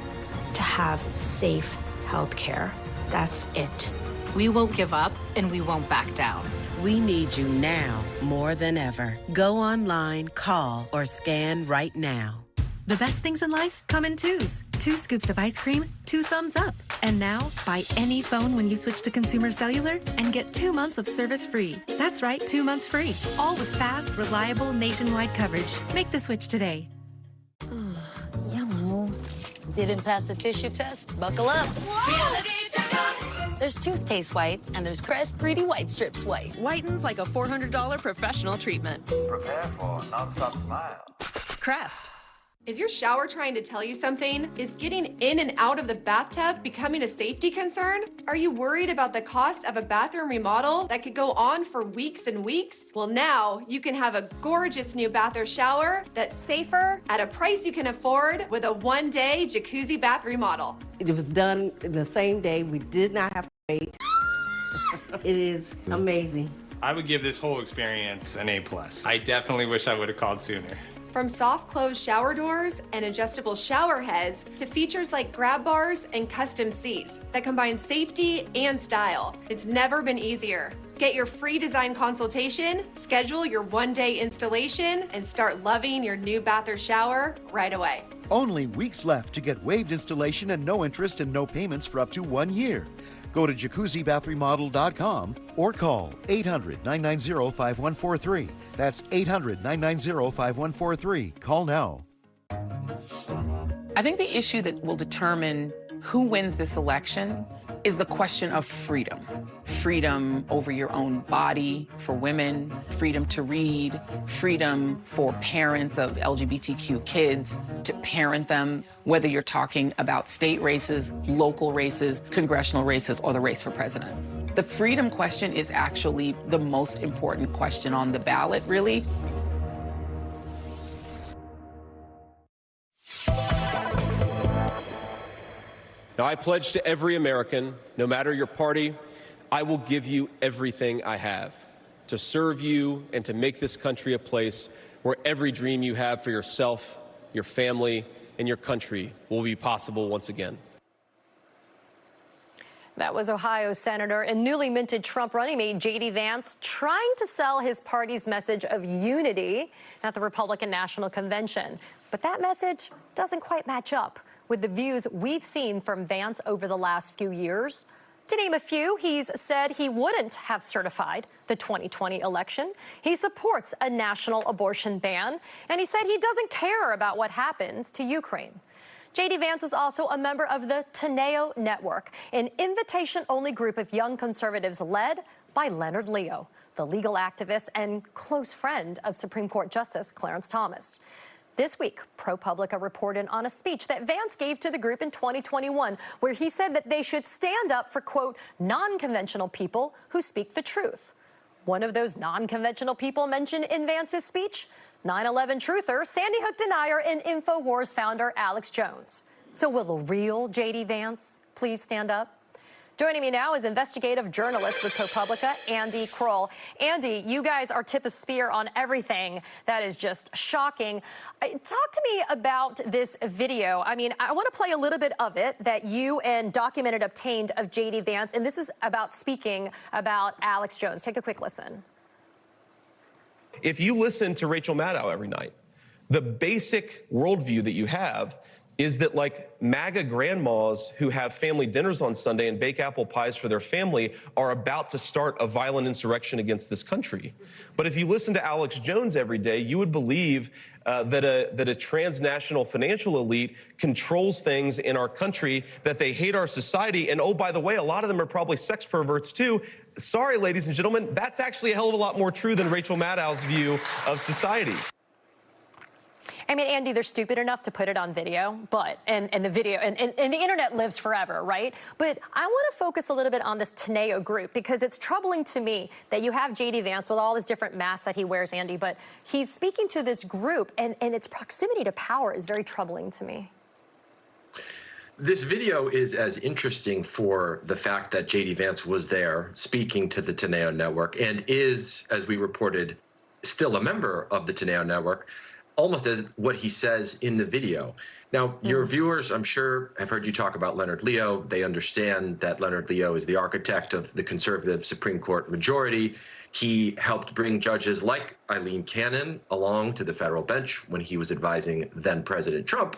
Speaker 21: to have safe health care. That's it.
Speaker 3: We won't give up, and we won't back down.
Speaker 17: We need you now more than ever. Go online, call, or scan right now.
Speaker 22: The best things in life come in twos. 2 scoops of ice cream, 2 thumbs up. And now, buy any phone when you switch to Consumer Cellular and get 2 months of service free. That's right, 2 months free. All with fast, reliable, nationwide coverage. Make the switch today.
Speaker 12: Yellow. Didn't pass the tissue test? Buckle up.
Speaker 13: Reality checkup.
Speaker 12: There's toothpaste white, and there's Crest 3D White Strips white.
Speaker 13: Whitens like a $400 professional treatment.
Speaker 14: Prepare for a non-stop smile.
Speaker 13: Crest.
Speaker 23: Is your shower trying to tell you something? Is getting in and out of the bathtub becoming a safety concern? Are you worried about the cost of a bathroom remodel that could go on for weeks and weeks? Well, now you can have a gorgeous new bath or shower that's safer at a price you can afford with a one-day jacuzzi bath remodel.
Speaker 24: It was done the same day. We did not have to wait. It is amazing.
Speaker 25: I would give this whole experience an A+. I definitely wish I would have called sooner.
Speaker 23: From soft close shower doors and adjustable shower heads to features like grab bars and custom seats that combine safety and style, it's never been easier. Get your free design consultation, schedule your one-day installation, and start loving your new bath or shower right away.
Speaker 26: Only weeks left to get waived installation and no interest and no payments for up to 1 year. Go to jacuzzibathremodel.com or call 800-990-5143. That's 800-990-5143. Call now.
Speaker 27: I think the issue that will determine who wins this election is the question of freedom. Freedom over your own body for women, freedom to read, freedom for parents of LGBTQ kids to parent them, whether you're talking about state races, local races, congressional races, or the race for president. The freedom question is actually the most important question on the ballot, really.
Speaker 28: Now, I pledge to every American, no matter your party, I will give you everything I have to serve you and to make this country a place where every dream you have for yourself, your family, and your country will be possible once again.
Speaker 2: That was Ohio Senator and newly minted Trump running mate J.D. Vance trying to sell his party's message of unity at the Republican National Convention. But that message doesn't quite match up with the views we've seen from Vance over the last few years. To name a few, he's said he wouldn't have certified the 2020 election. He supports a national abortion ban, and he said he doesn't care about what happens to Ukraine. J.D. Vance is also a member of the Teneo Network, an invitation-only group of young conservatives led by Leonard Leo, the legal activist and close friend of Supreme Court Justice Clarence Thomas. This week, ProPublica reported on a speech that Vance gave to the group in 2021, where he said that they should stand up for, quote, non-conventional people who speak the truth. One of those non-conventional people mentioned in Vance's speech, 9/11 truther, Sandy Hook denier, and InfoWars founder Alex Jones. So will the real J.D. Vance please stand up? Joining me now is investigative journalist with ProPublica, Andy Kroll. Andy, you guys are tip of spear on everything that is just shocking. Talk to me about this video. I mean, I want to play a little bit of it that you and Documented obtained of J.D. Vance, and this is about speaking about Alex Jones. Take a quick listen.
Speaker 29: If you listen to Rachel Maddow every night, the basic worldview that you have
Speaker 28: is that, like, MAGA grandmas who have family dinners on Sunday and bake apple pies for their family are about to start a violent insurrection against this country. But if you listen to Alex Jones every day, you would believe that a transnational financial elite controls things in our country, that they hate our society, and oh, by the way, a lot of them are probably sex perverts too. Sorry, ladies and gentlemen, that's actually a hell of a lot more true than Rachel Maddow's view of society.
Speaker 2: I mean, Andy, they're stupid enough to put it on video, but, and the video, and the internet lives forever, right? But I want to focus a little bit on this Teneo group, because it's troubling to me that you have J.D. Vance with all his different masks that he wears, Andy, but he's speaking to this group, and its proximity to power is very troubling to me.
Speaker 1: This video is as interesting for the fact that J.D. Vance was there speaking to the Teneo network and is, as we reported, still a member of the Teneo network, almost as what he says in the video. Now, your viewers, I'm sure, have heard you talk about Leonard Leo. They understand that Leonard Leo is the architect of the conservative Supreme Court majority. He helped bring judges like Eileen Cannon along to the federal bench when he was advising then-President Trump.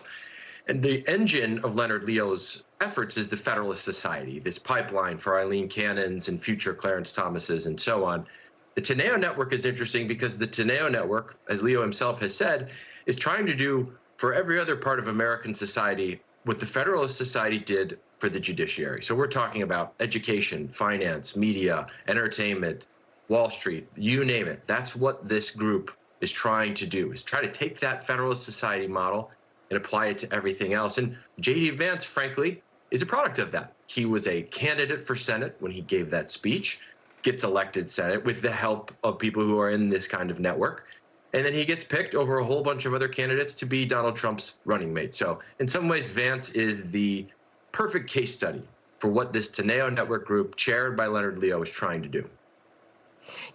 Speaker 1: And the engine of Leonard Leo's efforts is the Federalist Society, this pipeline for Eileen Cannons and future Clarence Thomases and so on. The Teneo network is interesting because the Teneo network, as Leo himself has said, is trying to do for every other part of American society what the Federalist Society did for the judiciary. So we're talking about education, finance, media, entertainment, Wall Street, you name it. That's what this group is trying to do, is try to take that Federalist Society model and apply it to everything else. And J.D. Vance, frankly, is a product of that. He was a candidate for Senate when he gave that speech, gets elected Senate with the help of people who are in this kind of network. And then he gets picked over a whole bunch of other candidates to be Donald Trump's running mate. So in some ways, Vance is the perfect case study for what this Teneo network group, chaired by Leonard Leo, is trying to do.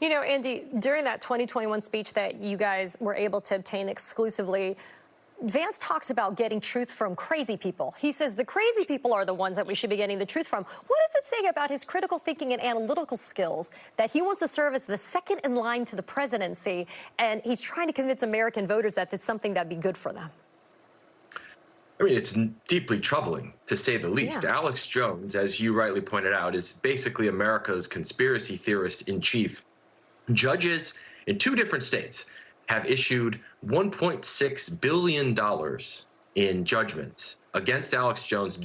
Speaker 2: You know, Andy, during that 2021 speech that you guys were able to obtain exclusively, Vance talks about getting truth from crazy people. He says the crazy people are the ones that we should be getting the truth from. What does it say about his critical thinking and analytical skills that he wants to serve as the second in line to the presidency, and he's trying to convince American voters that it's something that'd be good for them?
Speaker 1: I mean, it's deeply troubling, to say the least. Yeah. Alex Jones, as you rightly pointed out, is basically America's conspiracy theorist in chief. Judges in 2 different states have issued $1.6 billion in judgments against Alex Jones.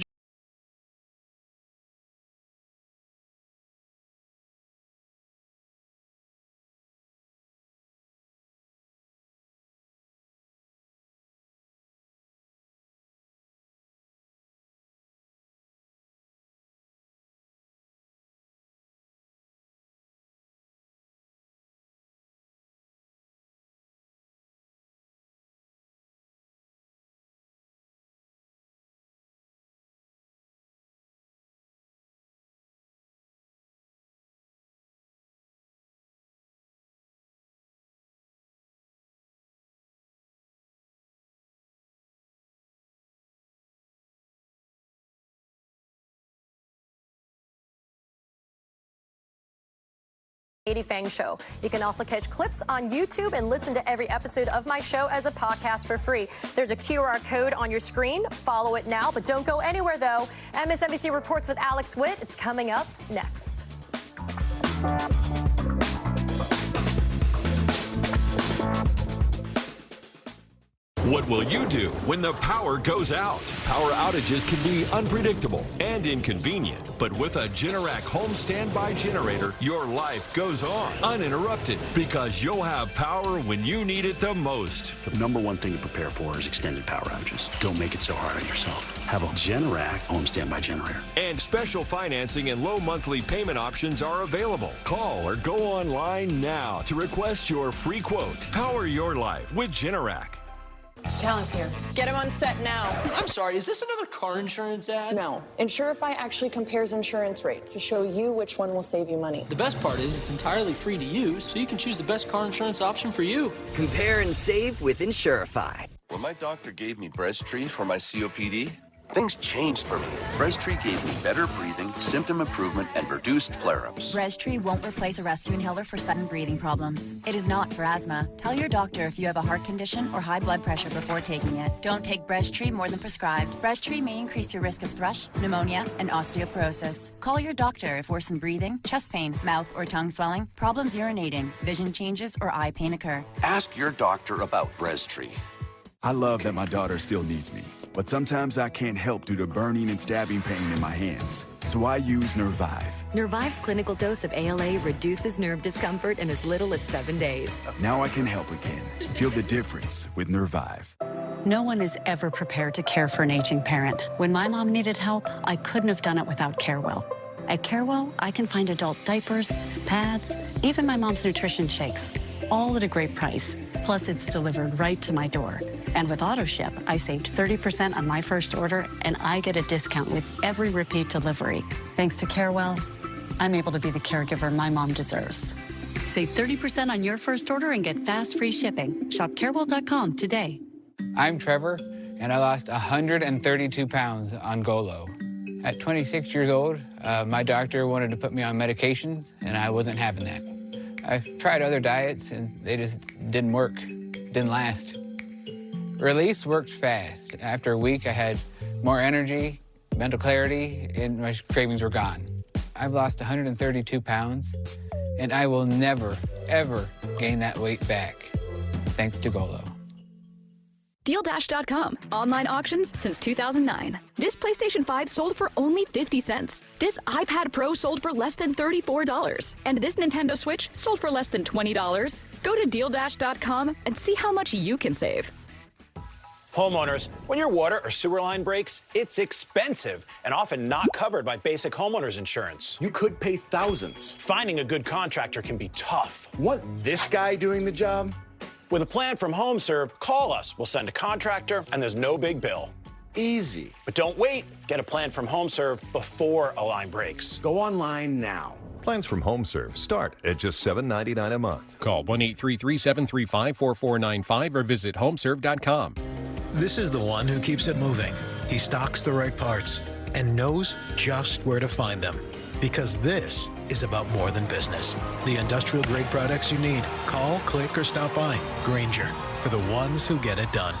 Speaker 2: Phang Show. You can also catch clips on YouTube and listen to every episode of my show as a podcast for free. There's a QR code on your screen. Follow it now, but don't go anywhere, though. MSNBC Reports with Alex Witt. It's coming up next.
Speaker 4: What will you do when the power goes out? Power outages can be unpredictable and inconvenient, but with a Generac home standby generator, your life goes on uninterrupted because you'll have power when you need it the most.
Speaker 6: The number one thing to prepare for is extended power outages. Don't make it so hard on yourself. Have a Generac home standby generator.
Speaker 4: And special financing and low monthly payment options are available. Call or go online now to request your free quote. Power your life with Generac.
Speaker 7: Talent's here. Get him on set now.
Speaker 8: I'm sorry, is this another car insurance ad?
Speaker 7: No. Insurify actually compares insurance rates to show you which one will save you money.
Speaker 8: The best part is it's entirely free to use, so you can choose the best car insurance option for you.
Speaker 9: Compare and save with Insurify.
Speaker 10: When my doctor gave me Breztri for my COPD,
Speaker 9: things changed for me. Breztree gave me better breathing, symptom improvement, and reduced flare-ups.
Speaker 10: Breztree won't replace a rescue inhaler for sudden breathing problems. It is not for asthma. Tell your doctor if you have a heart condition or high blood pressure before taking it. Don't take Breztree more than prescribed. Breztree may increase your risk of thrush, pneumonia, and osteoporosis. Call your doctor if worsened breathing, chest pain, mouth or tongue swelling, problems urinating, vision changes, or eye pain occur.
Speaker 9: Ask your doctor about Breztree.
Speaker 11: I love that my daughter still needs me, but sometimes I can't help due to burning and stabbing pain in my hands. So I use Nervive.
Speaker 15: Nervive's clinical dose of ALA reduces nerve discomfort in as little as 7 days.
Speaker 11: Now I can help again. Feel the difference with Nervive.
Speaker 16: No one is ever prepared to care for an aging parent. When my mom needed help, I couldn't have done it without Carewell. At Carewell, I can find adult diapers, pads, even my mom's nutrition shakes, all at a great price. Plus, it's delivered right to my door. And with AutoShip, I saved 30% on my first order, and I get a discount with every repeat delivery. Thanks to Carewell, I'm able to be the caregiver my mom deserves. Save 30% on your first order and get fast, free shipping. Shop Carewell.com today.
Speaker 18: I'm Trevor, and I lost 132 pounds on Golo. At 26 years old, my doctor wanted to put me on medications, and I wasn't having that. I've tried other diets, and they just didn't work, didn't last. Release worked fast. After a week, I had more energy, mental clarity, and my cravings were gone. I've lost 132 pounds, and I will never, ever gain that weight back, thanks to Golo.
Speaker 19: DealDash.com. Online auctions since 2009. This PlayStation 5 sold for only 50 cents. This iPad Pro sold for less than $34. And this Nintendo Switch sold for less than $20. Go to DealDash.com and see how much you can save.
Speaker 20: Homeowners, when your water or sewer line breaks, it's expensive and often not covered by basic homeowners insurance.
Speaker 29: You could pay thousands.
Speaker 20: Finding a good contractor can be tough.
Speaker 29: Want this guy doing the job?
Speaker 20: With a plan from HomeServe, call us. We'll send a contractor, and there's no big bill.
Speaker 29: Easy.
Speaker 20: But don't wait. Get a plan from HomeServe before a line breaks.
Speaker 29: Go online now.
Speaker 30: Plans from HomeServe start at just $7.99 a month.
Speaker 31: Call 1-833-735-4495 or visit homeserve.com.
Speaker 32: This is the one who keeps it moving. He stocks the right parts and knows just where to find them. Because this is about more than business. The industrial-grade products you need. Call, click, or stop by. Grainger, for the ones who get it done.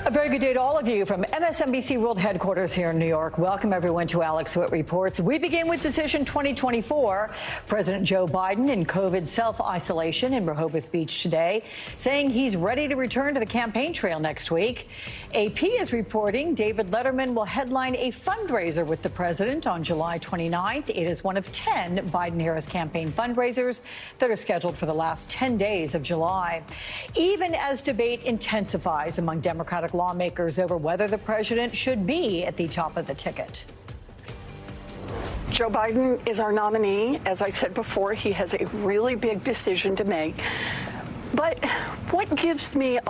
Speaker 30: A very good day to all of you from MSNBC World Headquarters here in New York. Welcome, everyone, to Alex Witt Reports. We begin with Decision 2024. President Joe Biden in COVID self-isolation in Rehoboth Beach today, saying he's ready to return to the campaign trail next week. AP is reporting David Letterman will headline a fundraiser with the president on July 29th. It is one of 10 Biden-Harris campaign fundraisers that are scheduled for the last 10 days of July. Even as debate intensifies among Democratic lawmakers over whether the president should be at the top of the ticket.
Speaker 33: Joe Biden is our nominee. As I said before, he has a really big decision to make. But what gives me